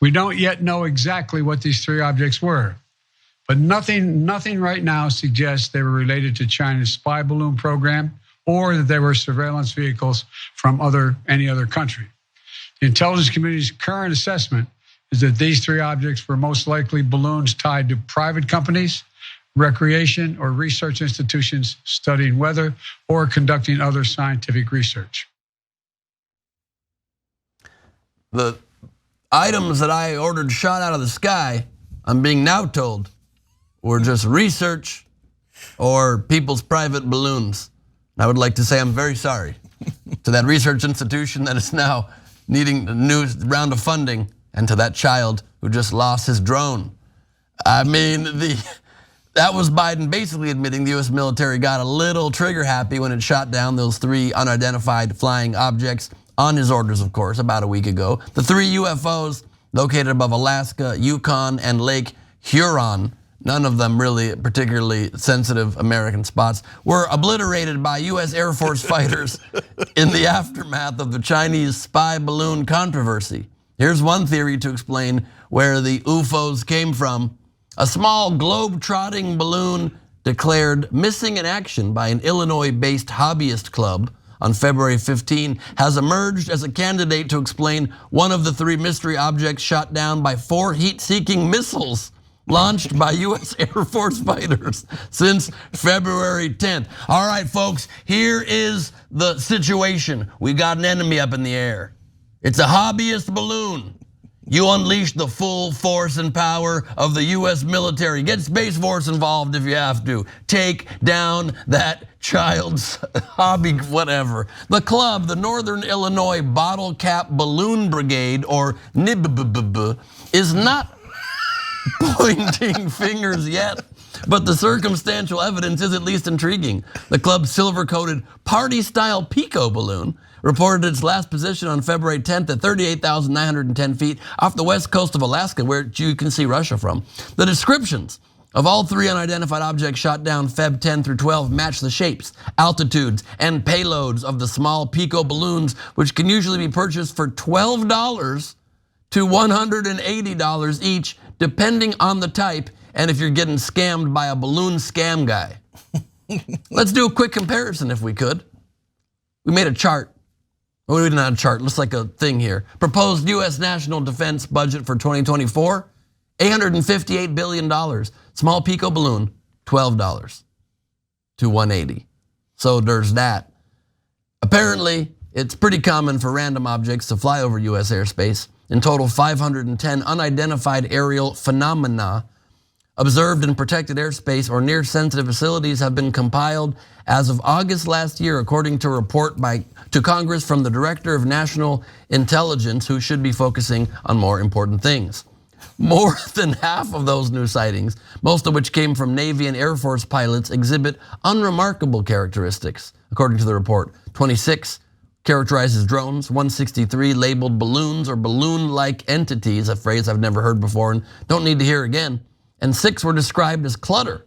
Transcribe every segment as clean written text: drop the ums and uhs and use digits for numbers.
We don't yet know exactly what these three objects were, but nothing right now suggests they were related to China's spy balloon program or that they were surveillance vehicles from any other country. The intelligence community's current assessment is that these three objects were most likely balloons tied to private companies, recreation or research institutions studying weather or conducting other scientific research. The items that I ordered shot out of the sky, I'm being now told, were just research or people's private balloons. I would like to say I'm very sorry to that research institution that is now needing a new round of funding, and to that child who just lost his drone. I mean, that was Biden basically admitting the US military got a little trigger happy when it shot down those three unidentified flying objects, on his orders, of course, about a week ago. The three UFOs located above Alaska, Yukon, and Lake Huron, none of them really particularly sensitive American spots, were obliterated by US Air Force fighters in the aftermath of the Chinese spy balloon controversy. Here's one theory to explain where the UFOs came from. A small globe-trotting balloon declared missing in action by an Illinois-based hobbyist club on February 15 has emerged as a candidate to explain one of the three mystery objects shot down by 4 heat-seeking missiles launched by US Air Force fighters since February 10th. All right, folks, here is the situation. We got an enemy up in the air. It's a hobbyist balloon. You unleash the full force and power of the US military. Get Space Force involved if you have to. Take down that child's hobby, whatever. The club, the Northern Illinois Bottle Cap Balloon Brigade, or NIBBB, is not pointing fingers yet, but the circumstantial evidence is at least intriguing. The club's silver-coated party-style Pico balloon reported its last position on February 10th at 38,910 feet off the west coast of Alaska, where you can see Russia from. The descriptions of all three unidentified objects shot down Feb 10 through 12 match the shapes, altitudes, and payloads of the small Pico balloons, which can usually be purchased for $12 to $180 each, depending on the type and if you're getting scammed by a balloon scam guy. Let's do a quick comparison if we could. We made a chart. Well, not a chart, looks like a thing here. Proposed US national defense budget for 2024, $858 billion. Small Pico balloon, $12 to $180. So there's that. Apparently, it's pretty common for random objects to fly over US airspace. In total, 510 unidentified aerial phenomena observed in protected airspace or near sensitive facilities have been compiled as of August last year, according to a report to Congress from the Director of National Intelligence, who should be focusing on more important things. More than half of those new sightings, most of which came from Navy and Air Force pilots, exhibit unremarkable characteristics, according to the report. 26 characterizes drones, 163 labeled balloons or balloon-like entities, a phrase I've never heard before and don't need to hear again, and 6 were described as clutter.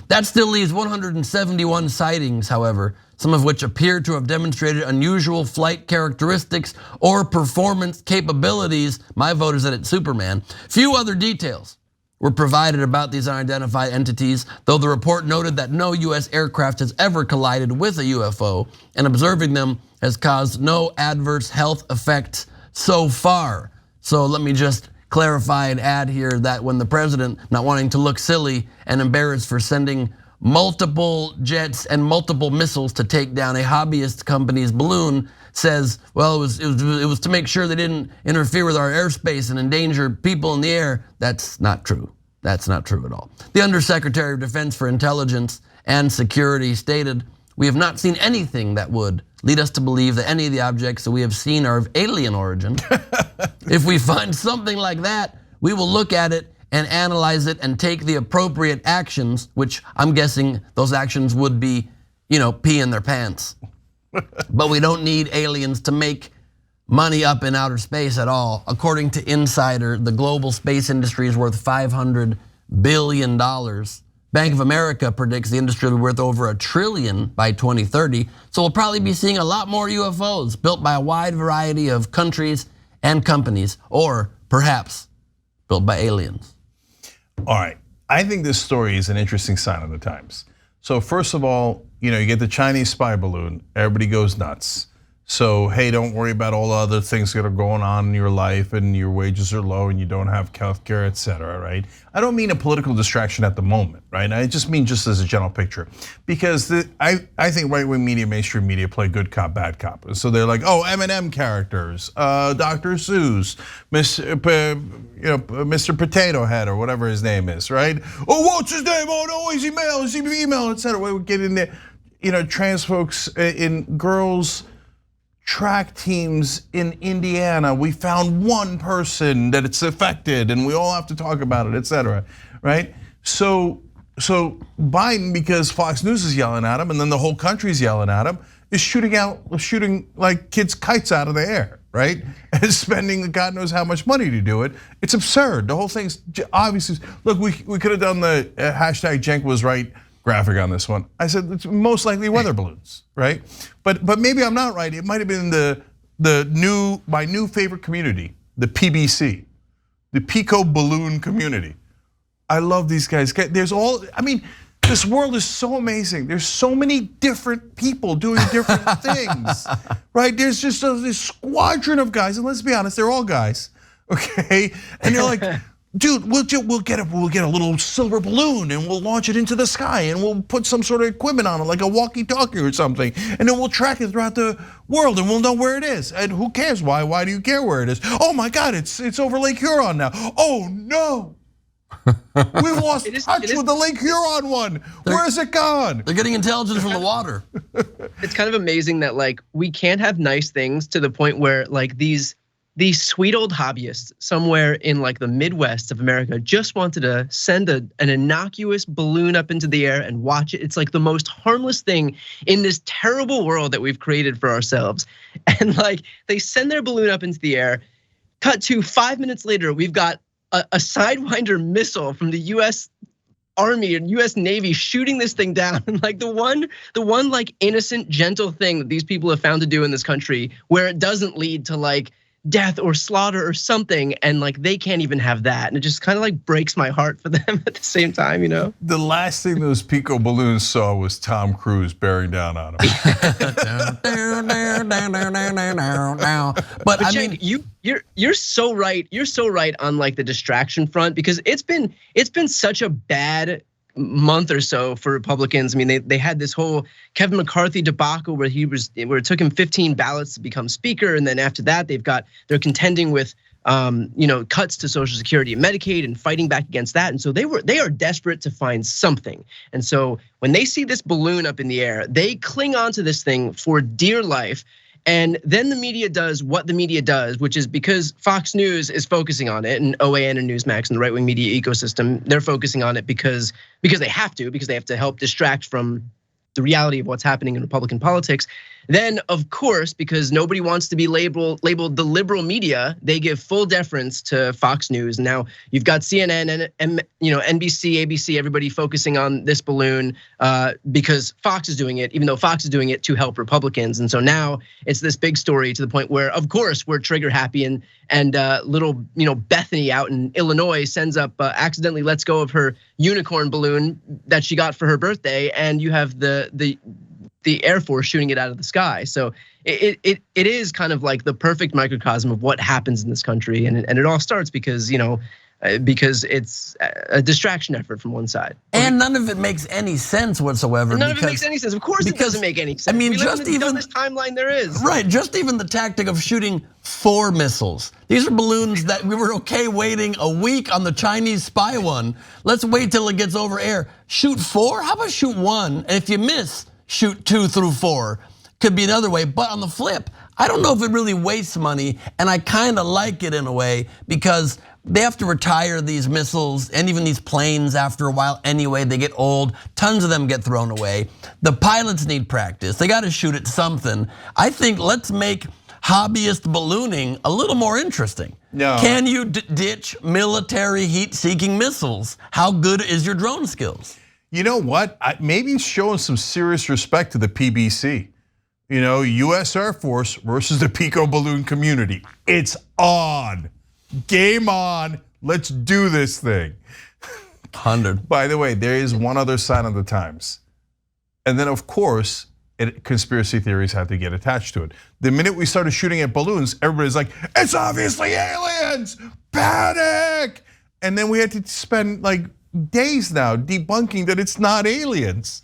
That still leaves 171 sightings, however, some of which appear to have demonstrated unusual flight characteristics or performance capabilities. My vote is that it's Superman. Few other details were provided about these unidentified entities, though the report noted that no US aircraft has ever collided with a UFO, and observing them has caused no adverse health effects so far. So let me just clarify and add here that when the president, not wanting to look silly and embarrassed for sending multiple jets and multiple missiles to take down a hobbyist company's balloon, says, well, it was to make sure they didn't interfere with our airspace and endanger people in the air. That's not true. That's not true at all. The Undersecretary of Defense for Intelligence and Security stated, "We have not seen anything that would lead us to believe that any of the objects that we have seen are of alien origin. If we find something like that, we will look at it and analyze it and take the appropriate actions," which I'm guessing those actions would be, pee in their pants. But we don't need aliens to make money up in outer space at all. According to Insider, the global space industry is worth $500 billion. Bank of America predicts the industry will be worth over $1 trillion by 2030. So we'll probably be seeing a lot more UFOs built by a wide variety of countries and companies, or perhaps built by aliens. All right, I think this story is an interesting sign of the times. So first of all, you get the Chinese spy balloon, everybody goes nuts. So, hey, don't worry about all the other things that are going on in your life and your wages are low and you don't have healthcare, et cetera, right? I don't mean a political distraction at the moment, right? I just mean just as a general picture. Because I think right-wing media, mainstream media play good cop, bad cop. So they're like, oh, M&M characters, Dr. Seuss, Mr. Potato Head or whatever his name is, right? Oh, what's his name? Oh, no, he's email, et cetera. We get in there, trans folks in girls' track teams in Indiana, we found one person that it's affected and we all have to talk about it, et cetera, right? So Biden, because Fox News is yelling at him and then the whole country's yelling at him, is shooting like kids' kites out of the air, right? And spending God knows how much money to do it. It's absurd. The whole thing's obviously, look, we could have done the hashtag Cenk was right graphic on this one. I said it's most likely weather balloons, right? But maybe I'm not right. It might have been my new favorite community, the PBC, the Pico Balloon community. I love these guys. This world is so amazing. There's so many different people doing different things, right? There's just this squadron of guys, and let's be honest, they're all guys, okay? And they're like, dude, we'll get a little silver balloon and we'll launch it into the sky and we'll put some sort of equipment on it, like a walkie-talkie or something, and then we'll track it throughout the world and we'll know where it is. And who cares? Why do you care where it is? Oh my God, it's over Lake Huron now. Oh no, we've lost touch with the Lake Huron one. Where is it gone? They're getting intelligence from the water. It's kind of amazing that we can't have nice things to the point where these sweet old hobbyists somewhere in the Midwest of America just wanted to send an innocuous balloon up into the air and watch it. It's like the most harmless thing in this terrible world that we've created for ourselves. And they send their balloon up into the air. Cut to 5 minutes later, we've got a Sidewinder missile from the US Army and US Navy shooting this thing down. And the one innocent, gentle thing that these people have found to do in this country where it doesn't lead to death or slaughter or something, and they can't even have that, and it just kind of breaks my heart for them at the same time, The last thing those Pico balloons saw was Tom Cruise bearing down on them. But Cenk, you're so right. You're so right on the distraction front, because it's been such a bad month or so for Republicans. I mean, they had this whole Kevin McCarthy debacle where it took him 15 ballots to become speaker, and then after that they're contending with cuts to Social Security and Medicaid and fighting back against that. And so they are desperate to find something. And so when they see this balloon up in the air, they cling on to this thing for dear life. And then the media does what the media does, which is, because Fox News is focusing on it, and OAN and Newsmax and the right-wing media ecosystem, they're focusing on it because they have to help distract from the reality of what's happening in Republican politics. Then, of course, because nobody wants to be labeled the liberal media, they give full deference to Fox News. Now you've got CNN and NBC, ABC, everybody focusing on this balloon because Fox is doing it, even though Fox is doing it to help Republicans. And so now it's this big story to the point where, of course, we're trigger happy, and little Bethany out in Illinois sends up accidentally lets go of her unicorn balloon that she got for her birthday, and you have the Air Force shooting it out of the sky. So it is kind of the perfect microcosm of what happens in this country, and it all starts because it's a distraction effort from one side. And none of it makes any sense whatsoever. None of it makes any sense. Of course it doesn't make any sense. I mean, we live in the dumbest timeline there is. Right, just even the tactic of shooting 4 missiles. These are balloons that we were okay waiting a week on the Chinese spy one. Let's wait till it gets over air. Shoot 4? How about shoot 1? And if you miss, shoot 2 through 4. Could be another way, but on the flip, I don't know if it really wastes money, and I kind of like it in a way, because they have to retire these missiles and even these planes after a while anyway. They get old, tons of them get thrown away. The pilots need practice, they gotta shoot at something. I think let's make hobbyist ballooning a little more interesting. No. Can you ditch military heat-seeking missiles? How good is your drone skills? You know what? Maybe showing some serious respect to the PBC. US Air Force versus the Pico balloon community. It's on. Game on. Let's do this thing. 100. By the way, there is one other sign of the times. And then of course, conspiracy theories have to get attached to it. The minute we started shooting at balloons, everybody's like, it's obviously aliens, panic. And then we had to spend like days now debunking that it's not aliens.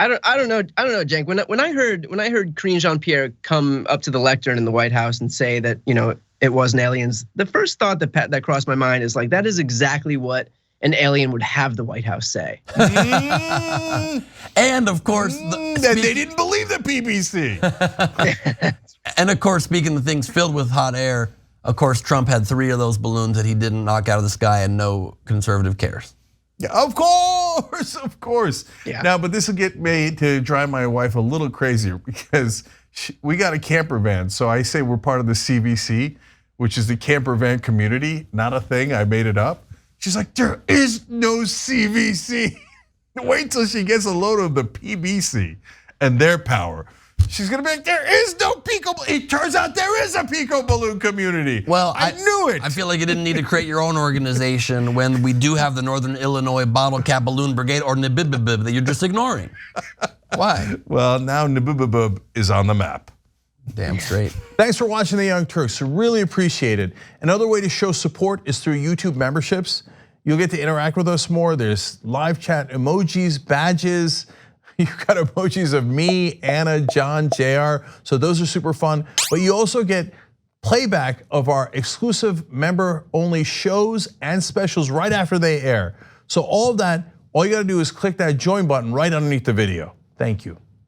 I don't know, Cenk. When I heard Karine Jean-Pierre come up to the lectern in the White House and say that it wasn't aliens, the first thought that crossed my mind is like, that is exactly what an alien would have the White House say. And of course, they didn't believe the BBC. And of course, speaking of things filled with hot air, of course, Trump had 3 of those balloons that he didn't knock out of the sky, and no conservative cares. Yeah, of course. Yeah. Now, but this will get me to drive my wife a little crazier because we got a camper van. So I say we're part of the CVC, which is the camper van community, not a thing, I made it up. She's like, there is no CVC. Wait till she gets a load of the PBC and their power. She's gonna be like, there is no Pico. It turns out there is a Pico balloon community. Well, I knew it. I feel like you didn't need to create your own organization when we do have the Northern Illinois Bottle Cap Balloon Brigade, or NBBB, that you're just ignoring. Why? Well, now NBBB is on the map. Damn straight. Thanks for watching the Young Turks. Really appreciate it. Another way to show support is through YouTube memberships. You'll get to interact with us more. There's live chat emojis, badges. You've got emojis of me, Anna, John, JR. So those are super fun. But you also get playback of our exclusive member-only shows and specials right after they air. So all of that, all you gotta do is click that join button right underneath the video. Thank you.